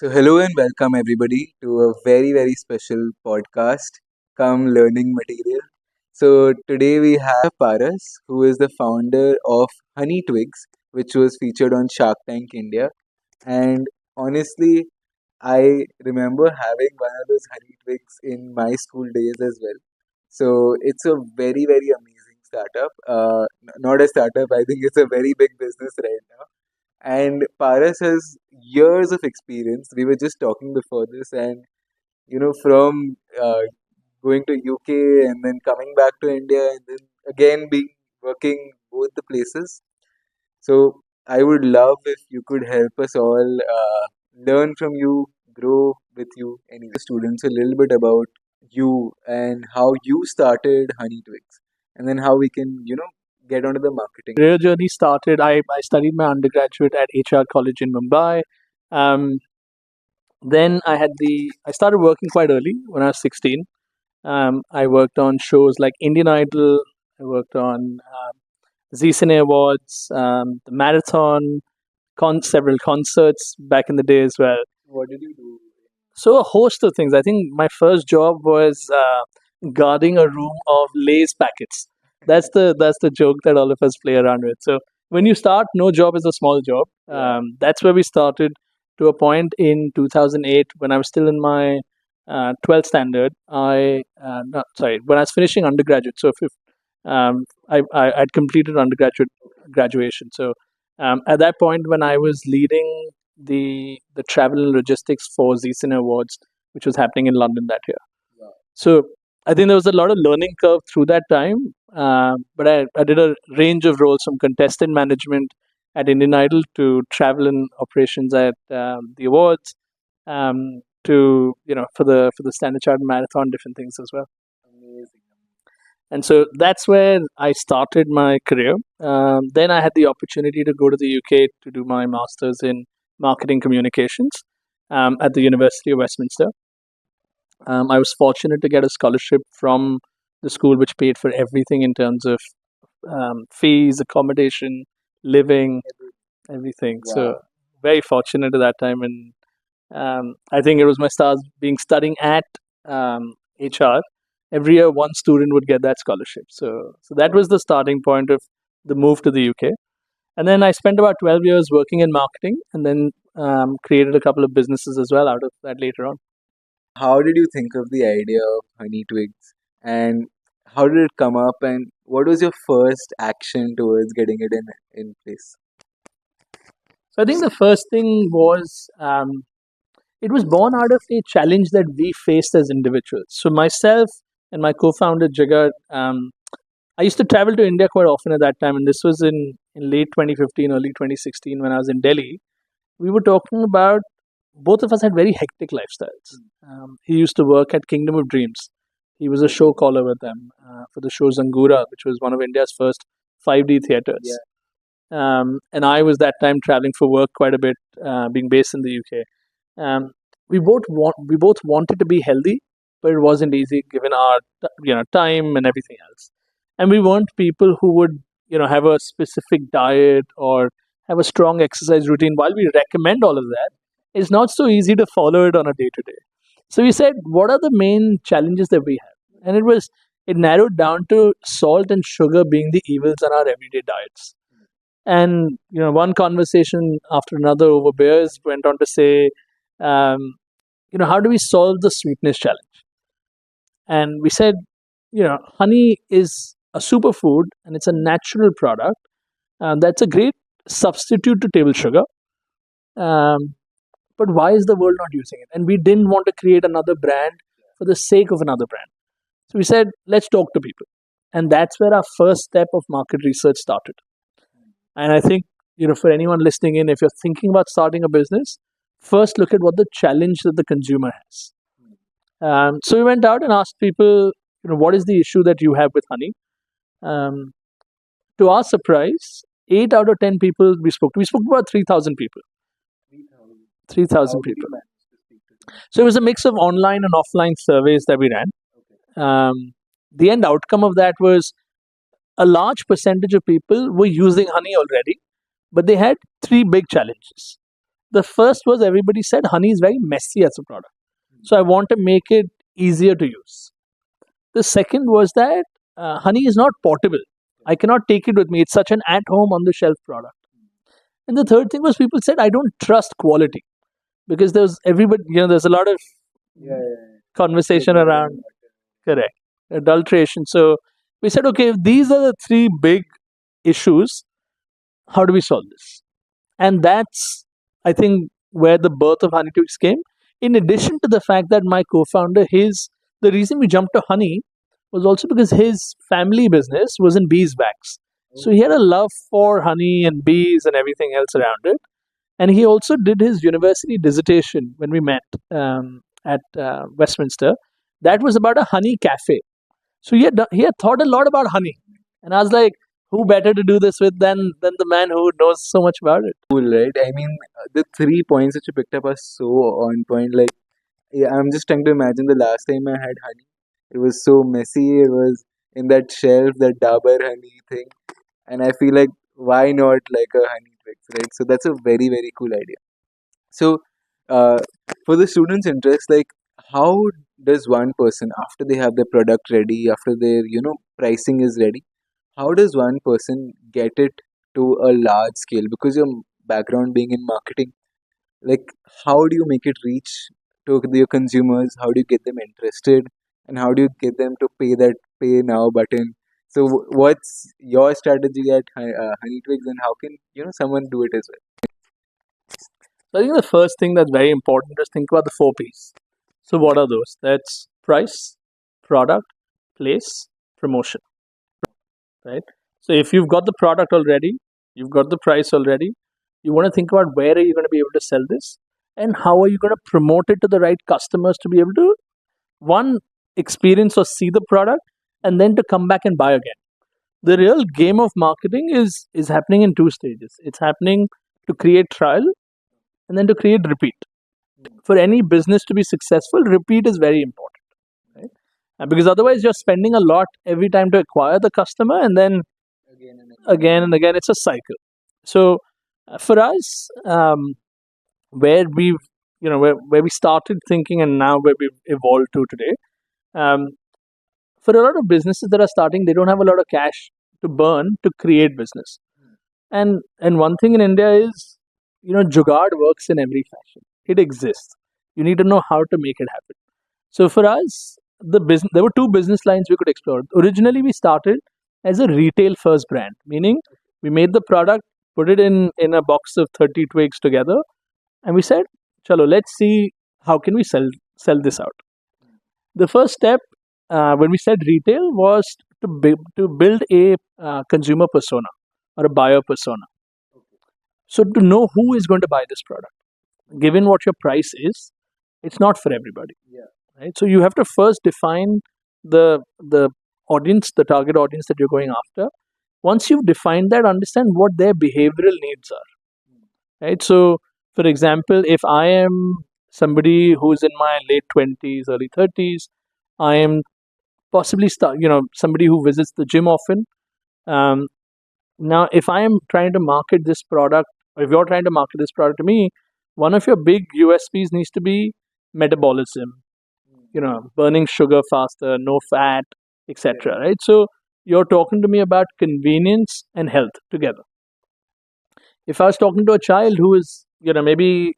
So, hello and welcome everybody to a very special podcast, come learning material. So, today we have Paras, who is the founder of Honey Twigs, which was featured on Shark Tank India. And honestly, I remember having one of those Honey Twigs in my school days as well. So, it's a very amazing startup. Not a startup, I think it's a very big business right now, and Paras has years of experience. We were just talking before this, and from going to UK and then coming back to India, and then again being working both the places. So I would love if you could help us all learn from you, grow with you. Anyway, students a little bit about you and how you started Honey Twigs, and then how we can get onto the marketing. Career journey started. I studied my undergraduate at HR College in Mumbai. Um, then I started working quite early when I was 16. I worked on shows like Indian Idol. I worked on Z Cine Awards, the Marathon, several concerts back in the day as well. What did you do? So a host of things. I think my first job was guarding a room of Lay's packets. That's the joke that all of us play around with. So when you start, no job is a small job. That's where we started. To a point in 2008, when I was still in my 12th standard, not sorry, when I was finishing undergraduate. So if I'd completed undergraduate graduation. So at that point, when I was leading the travel and logistics for Z Cine Awards, which was happening in London that year. So I think there was a lot of learning curve through that time. But I did a range of roles from contestant management at Indian Idol to travel and operations at the awards, to for the Standard Chartered Marathon, different things as well. Amazing. And so that's where I started my career. Then I had the opportunity to go to the UK to do my master's in marketing communications at the University of Westminster. I was fortunate to get a scholarship from the school, which paid for everything in terms of fees, accommodation, living, everything. So Wow. very fortunate at that time, and I think it was my stars being studying at HR. Every year, one student would get that scholarship. So that was the starting point of the move to the UK. And then I spent about 12 years working in marketing, and then created a couple of businesses as well out of that later on. How did you think of the idea of Honey Twigs, and how did it come up, and what was your first action towards getting it in place? So I think the first thing was it was born out of a challenge that we faced as individuals. So myself and my co-founder Jaga, I used to travel to India quite often at that time, and this was in late 2015, early 2016 when I was in Delhi. We were talking about both of us had very hectic lifestyles. He used to work at Kingdom of Dreams. He was a show caller with them for the show Zangura, which was one of India's first 5D theaters. And I was that time traveling for work quite a bit, being based in the UK. We both wanted to be healthy, but it wasn't easy given our time and everything else. And we weren't people who would have a specific diet or have a strong exercise routine. While we recommend all of that, it's not so easy to follow it on a day to day. So we said, what are the main challenges that we have? And it narrowed down to salt and sugar being the evils in our everyday diets. And one conversation after another over beers went on to say, how do we solve the sweetness challenge? And we said, honey is a superfood and it's a natural product. That's a great substitute to table sugar. But why is the world not using it? And we didn't want to create another brand for the sake of another brand. So we said, let's talk to people. And that's where our first step of market research started. And I think, for anyone listening in, if you're thinking about starting a business, first look at what the challenge that the consumer has. So we went out and asked people, what is the issue that you have with honey? To our surprise, 8 out of 10 people we spoke to about 3,000 people. 3,000 people. So it was a mix of online and offline surveys that we ran. The end outcome of that was a large percentage of people were using honey already, but they had 3 big challenges. The first was everybody said honey is very messy as a product. So I want to make it easier to use. The second was that honey is not portable. I cannot take it with me. It's such an at home on the shelf product. And the third thing was people said I don't trust quality because there's everybody, there's a lot of Yeah, yeah, conversation around correct adulteration. So we said, okay, if these are the three big issues, how do we solve this? And that's, I think, where the birth of Honey Twigs came. In addition to the fact that my co-founder, the reason we jumped to honey was also because his family business was in beeswax. So he had a love for honey and bees and everything else around it. And he also did his university dissertation when we met at Westminster. That was about a honey cafe. So he had thought a lot about honey. And I was like, who better to do this with than the man who knows so much about it? cool, right? I mean, the 3 points that you picked up are so on point. Like, yeah, I'm just trying to imagine the last time I had honey. It was so messy. It was in that shelf, that Dabur honey thing, and I feel like why not like a honey Twix, right? So that's a very very cool idea. So, uh, for the students' interest, like how does one person after they have their product ready, after their pricing is ready, how does one person get it to a large scale? Because your background being in marketing, like how do you make it reach to your consumers? How do you get them interested, and how do you get them to pay that pay now button? So, what's your strategy at Honey Twigs, and how can someone do it as well? So I think the first thing that's very important is think about the four P's. So what are those? That's price, product, place, promotion, right? So if you've got the product already, you've got the price already, you want to think about where are you going to be able to sell this and how are you going to promote it to the right customers to be able to one experience or see the product and then to come back and buy again. The real game of marketing is happening in two stages. It's happening to create trial and then to create repeat. For any business to be successful, repeat is very important, right? Because otherwise, you're spending a lot every time to acquire the customer, and then Again and again and again, it's a cycle. So, for us, where we've where we started thinking, and now where we've evolved to today, um, for a lot of businesses that are starting, they don't have a lot of cash to burn to create business. And one thing in India is, jugaad works in every fashion. It exists. You need to know how to make it happen. So for us, there were two business lines we could explore. Originally, we started as a retail first brand, meaning we made the product, put it in a box of 30 twigs together, and we said, "Chalo, let's see how can we sell this out." The first step when we said retail was to build a consumer persona or a buyer persona. So to know who is going to buy this product, given what your price is, it's not for everybody, Yeah. right? So you have to first define the audience, the target audience that you're going after. Once you've defined that, understand what their behavioral needs are, right? So, for example, if I am somebody who's in my late 20s, early 30s, I am possibly somebody who visits the gym often. Um, Now, if I am trying to market this product, or if you're trying to market this product to me, one of your big USPs needs to be metabolism, burning sugar faster, no fat, etc. Right? So you're talking to me about convenience and health together. If I was talking to a child who is, maybe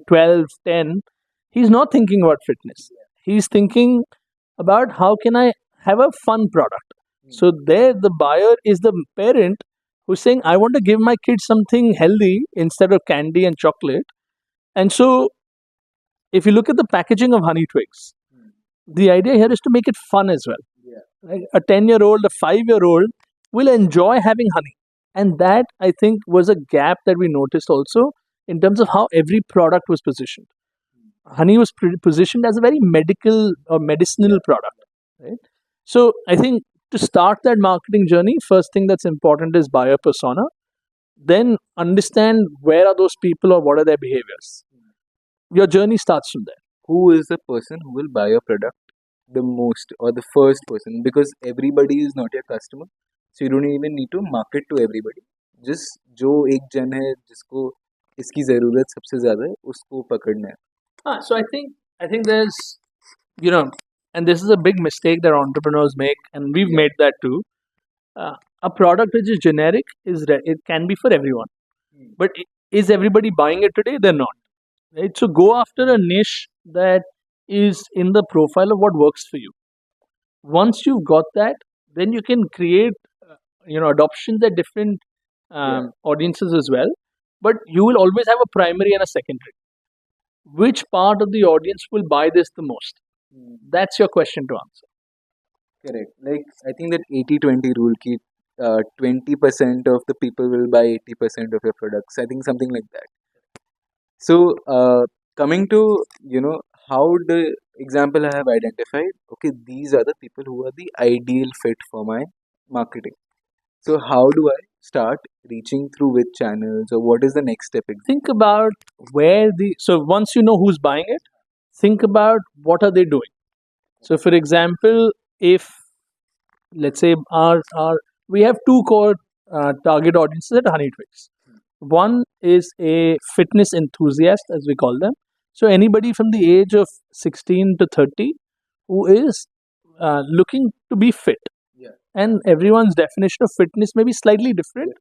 12, 10, he's not thinking about fitness. He's thinking about how can I have a fun product. So there, the buyer is the parent who's saying, I want to give my kid something healthy instead of candy and chocolate. And so, if you look at the packaging of Honey Twigs, the idea here is to make it fun as well. Yeah. Right? A 10-year-old, a 5-year-old will enjoy having honey. And that, I think, was a gap that we noticed also in terms of how every product was positioned. Honey was positioned as a very medical or medicinal product. Right? So, I think to start that marketing journey, first thing that's important is buyer persona. Then understand where are those people or what are their behaviors. Your journey starts from there. Who is the person who will buy your product the most, or the first person? Because everybody is not your customer, so you don't even need to market to everybody. Just जो एक जन है जिसको इसकी ज़रूरत सबसे ज़्यादा है, उसको पकड़ना है. So I think there's, you know, and this is a big mistake that entrepreneurs make, and we've Yeah. made that too. A product which is generic it can be for everyone, but is everybody buying it today? They're not. Right? So go after a niche that is in the profile of what works for you. Once you've got that, then you can create adoptions at different audiences as well. But you will always have a primary and a secondary. Which part of the audience will buy this the most? That's your question to answer. Correct. Like, I think that 80-20 rule ki 20% of the people will buy 80% of your products. I think something like that. So, coming to, how the example I have identified, okay, these are the people who are the ideal fit for my marketing. So, how do I start reaching through which channels, or what is the next step? Think about so once you know who's buying it, think about what are they doing. So for example, if let's say our we have two core target audiences at Honey Twigs. One is a fitness enthusiast, as we call them. So anybody from the age of 16 to 30 who is looking to be fit. Yeah. And everyone's definition of fitness may be slightly different,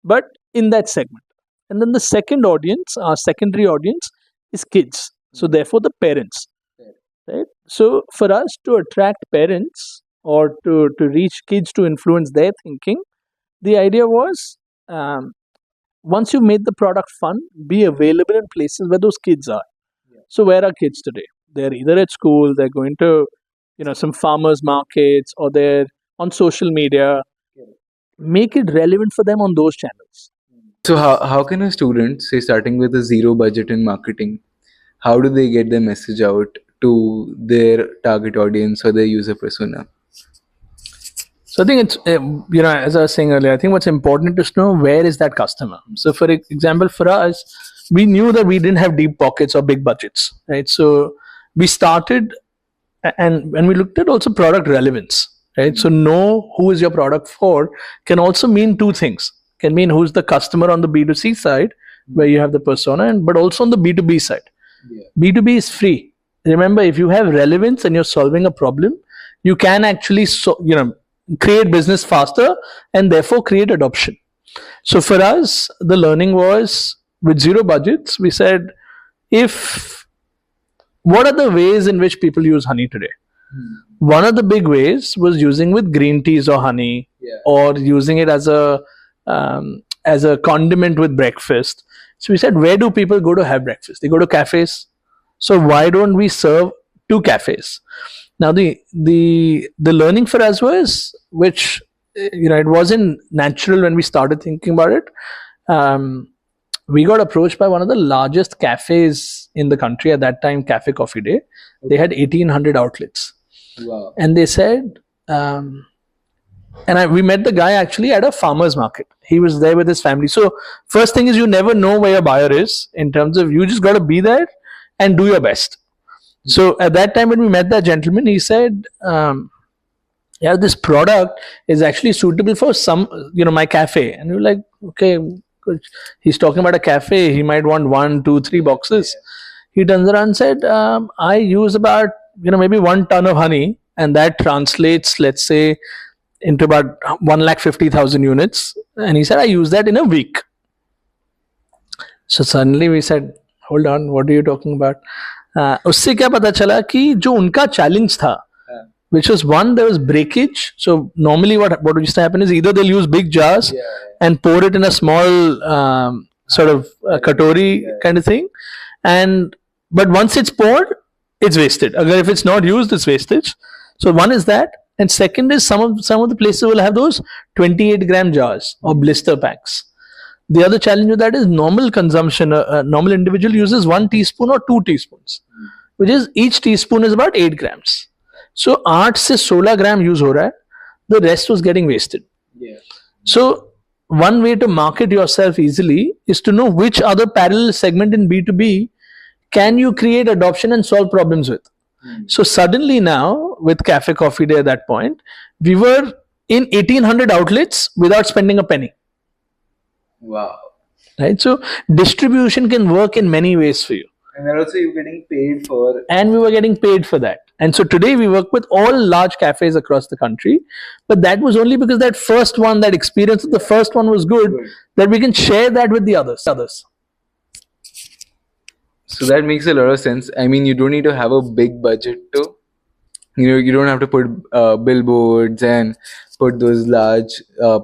but in that segment. And then the second audience, our secondary audience, is kids. So therefore, the parents. Right? So for us to attract parents or to reach kids to influence their thinking, the idea was once you made the product fun, be available in places where those kids are. Yeah. So where are kids today? They're either at school, they're going to some farmers markets, or they're on social media. Make it relevant for them on those channels. So, how can a student, say, starting with a zero budget in marketing, how do they get their message out to their target audience or their user persona? So I think it's as I was saying earlier, I think what's important is to know where is that customer. So for example, for us, we knew that we didn't have deep pockets or big budgets, right? So we started, and when we looked at also product relevance, right? So know who is your product for can also mean two things. Can mean who's the customer on the B2C side, where you have the persona, and but also on the B2B side. Yeah. B2B is free. Remember, if you have relevance and you're solving a problem, you can actually create business faster and therefore create adoption. So for us, the learning was with zero budgets, we said, what are the ways in which people use honey today? One of the big ways was using with green teas or honey, or using it as a condiment with breakfast. So we said, where do people go to have breakfast? They go to cafes. So why don't we serve two cafes? Now the learning for us was, which it wasn't natural when we started thinking about it. We got approached by one of the largest cafes in the country at that time, Cafe Coffee Day. They had 1,800 outlets. Wow. And they said, we met the guy actually at a farmer's market. He was there with his family. So first thing is, you never know where your buyer is, in terms of you just got to be there and do your best. So at that time when we met that gentleman, he said, this product is actually suitable for my cafe. And we were like, okay, good. He's talking about a cafe. He might want 1, 2, 3 boxes. He turns around and said, I use about, maybe 1 ton of honey, and that translates, let's say, into about 150,000 units. And he said, I use that in a week. So suddenly we said, hold on, what are you talking about? उससे क्या पता चला कि जो उनका challenge था, which was one, there was breakage. So normally what used to happen is either they'll use big jars and pour it in a small sort of katori kind of thing, but once it's poured, it's wasted. If it's not used, it's wastage. So one is that, and second is some of the places will have those 28-gram jars or blister packs. The other challenge with that is normal consumption. A normal individual uses 1 teaspoon or 2 teaspoons, which is each teaspoon is about 8 grams. So 8 से 16 gram use हो रहा है. The rest was getting wasted. Yeah. So one way to market yourself easily is to know which other parallel segment in B2B can you create adoption and solve problems with. So suddenly now with Cafe Coffee Day at that point, we were in 1,800 outlets without spending a penny. Wow. right? So distribution can work in many ways for you. And then also you're getting paid for. And we were getting paid for that. And so today we work with all large cafes across the country. But that was only because that first one, that experience of the first one was good, that we can share that with the others. So that makes a lot of sense. I mean, you don't need to have a big budget to, you don't have to put billboards and put those large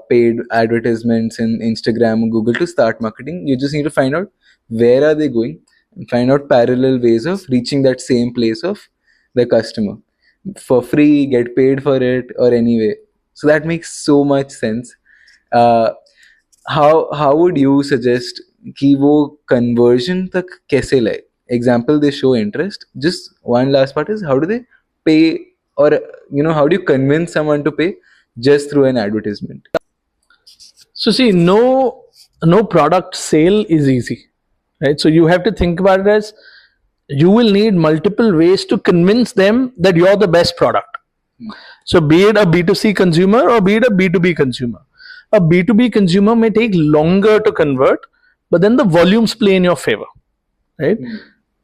paid advertisements in Instagram or Google to start marketing. You just need to find out where are they going and find out parallel ways of reaching that same place of the customer for free, get paid for it, or anyway. So that makes so much sense. Uh, how would you suggest कि वो conversion तक कैसे लाए? Example, they show interest. Just one last part is, how do they pay, or how do you convince someone to pay just through an advertisement? So see, no product sale is easy, right? So you have to think about it as you will need multiple ways to convince them that you're the best product. So be it a B2C consumer or be it a B2B consumer. A B2B consumer may take longer to convert, but then the volumes play in your favor, right?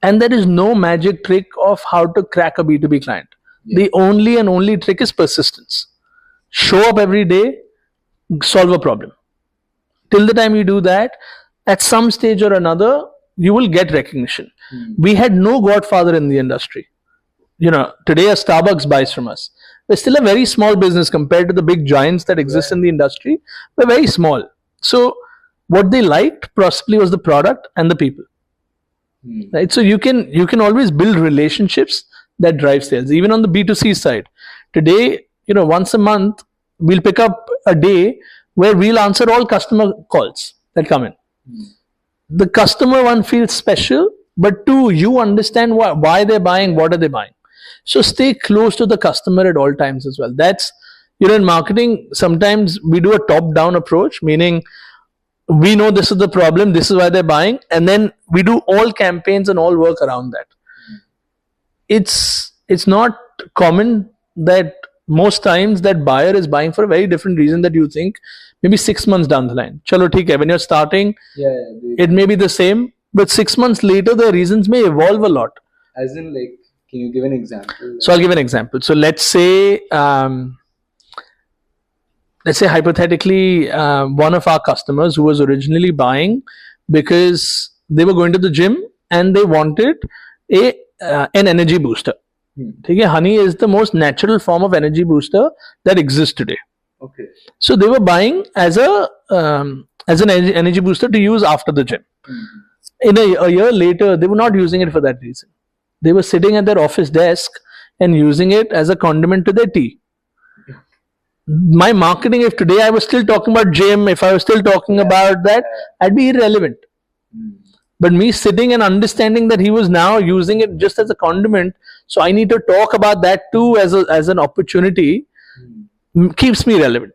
And there is no magic trick of how to crack a B2B client. The only trick is persistence. Show up every day, solve a problem. Till the time you do that, at some stage or another, you will get recognition. We had no godfather in the industry. Today a Starbucks buys from us. We're still a very small business compared to the big giants that exist in the industry. We're very small. So what they liked possibly was the product and the people. Right? So you can always build relationships that drive sales, even on the B2C side. Today, once a month, we'll pick up a day where we'll answer all customer calls that come in. The customer, one, feels special, but two, you understand why they're buying, what are they buying. So stay close to the customer at all times as well. That's, in marketing, sometimes we do a top-down approach, meaning we know this is the problem, this is why they're buying, and then we do all campaigns and all work around that. It's not common that most times that buyer is buying for a very different reason that you think, maybe 6 months down the line. Chalo, theek hai. When you're starting, it may be the same, but 6 months later, the reasons may evolve a lot. As in, like, can you give an example? So I'll give an example. So let's say hypothetically, one of our customers who was originally buying because they were going to the gym and they wanted an energy booster. Honey is the most natural form of energy booster that exists today. Okay. So they were buying as an energy booster to use after the gym. In a year later, they were not using it for that reason. They were sitting at their office desk and using it as a condiment to their tea. My marketing, if today I was still talking about gym, if I was still talking about that, I'd be irrelevant. But me sitting and understanding that he was now using it just as a condiment, so I need to talk about that too as an opportunity, keeps me relevant.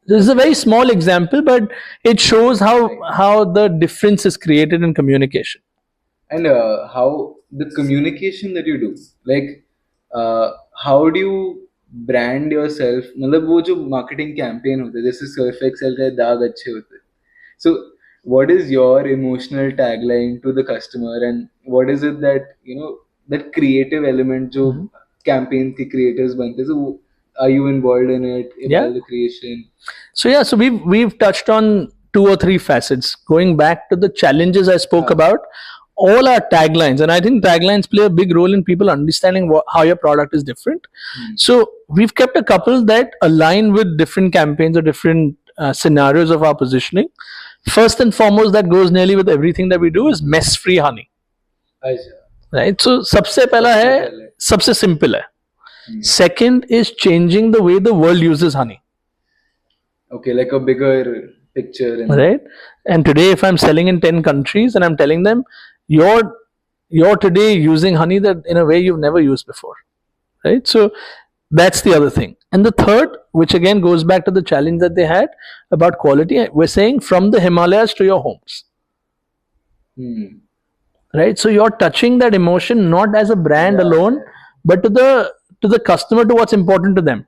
This is a very small example, but it shows how the difference is created in communication. And how the communication that you do, like how do you brand yourself? मतलब वो जो marketing campaign होते हैं, जैसे surf excel का दाग अच्छे होते हैं. So what is your emotional tagline to the customer, and what is it that that creative element जो campaign के creators बनते हैं? So are you involved in it? The creation. So we've touched on 2 or 3 facets. Going back to the challenges I spoke about, all our taglines, and I think taglines play a big role in people understanding how your product is different. So we've kept a couple that align with different campaigns or different scenarios of our positioning. First and foremost, that goes nearly with everything that we do, is mess-free honey. Right? So सबसे पहला है, सबसे simple है. Second is changing the way the world uses honey. Okay, like a bigger picture. Right? And today, if I'm selling in 10 countries and I'm telling them, you're today using honey that in a way you've never used before. Right? So that's the other thing. And the third, which again goes back to the challenge that they had about quality, we're saying from the Himalayas to your homes. Right? So you're touching that emotion not as a brand alone, but to the customer, to what's important to them.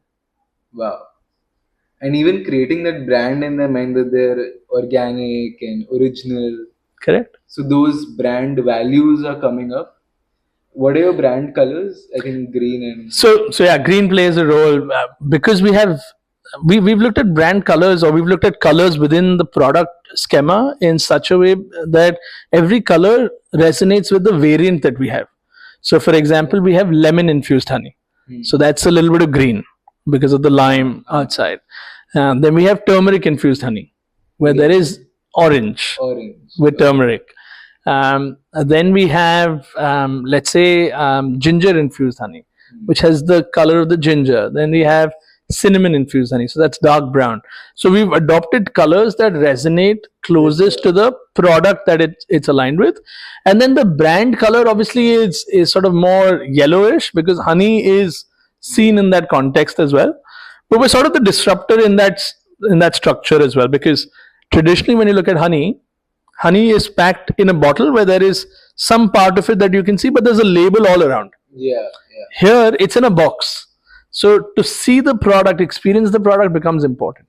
Wow. and even creating that brand in their mind that they're organic and original. Correct. So those brand values are coming up. What are your brand colors? I think green and So yeah, green plays a role because we've looked at brand colors, or we've looked at colors within the product schema in such a way that every color resonates with the variant that we have. So for example, we have lemon infused honey, so that's a little bit of green because of the lime outside. Then we have turmeric infused honey, where there is orange orange. with turmeric. Then we have, let's say, ginger infused honey, which has the color of the ginger. Then we have cinnamon infused honey, so that's dark brown. So we've adopted colors that resonate closest to the product that it's aligned with. And then the brand color obviously is sort of more yellowish because honey is seen in that context as well. But we're sort of the disruptor in that structure as well, because traditionally when you look at honey is packed in a bottle where there is some part of it that you can see, but there's a label all around. Yeah. Here, it's in a box. So to see the product, experience the product becomes important.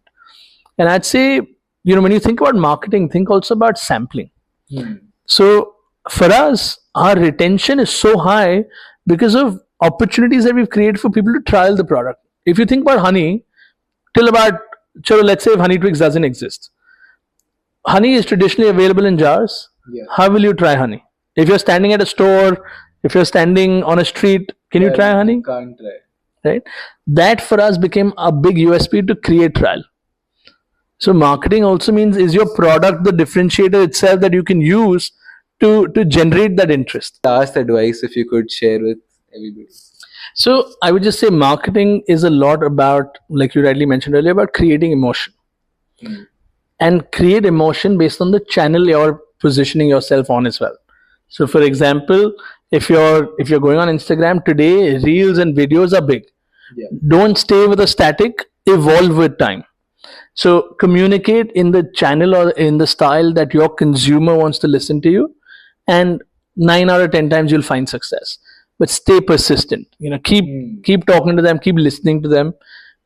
And I'd say, when you think about marketing, think also about sampling. So for us, our retention is so high because of opportunities that we've created for people to trial the product. If you think about honey, let's say if honey Twigs doesn't exist, honey is traditionally available in jars. Yeah. How will you try honey? If you're standing at a store, if you're standing on a street, can you try honey? Can't try. Right? That for us became a big USP to create trial. So marketing also means, is your product the differentiator itself that you can use to generate that interest? Last advice, if you could share with everybody. So I would just say marketing is a lot about, like you rightly mentioned earlier, about creating emotion. And create emotion based on the channel you're positioning yourself on as well. So for example, if you're going on Instagram today, reels and videos are big. Yeah. Don't stay with a static, evolve with time. So communicate in the channel or in the style that your consumer wants to listen to you, and 9 out of 10 times you'll find success. But stay persistent. Keep talking to them, keep listening to them,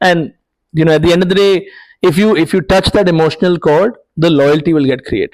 and at the end of the day, if you touch that emotional chord, the loyalty will get created.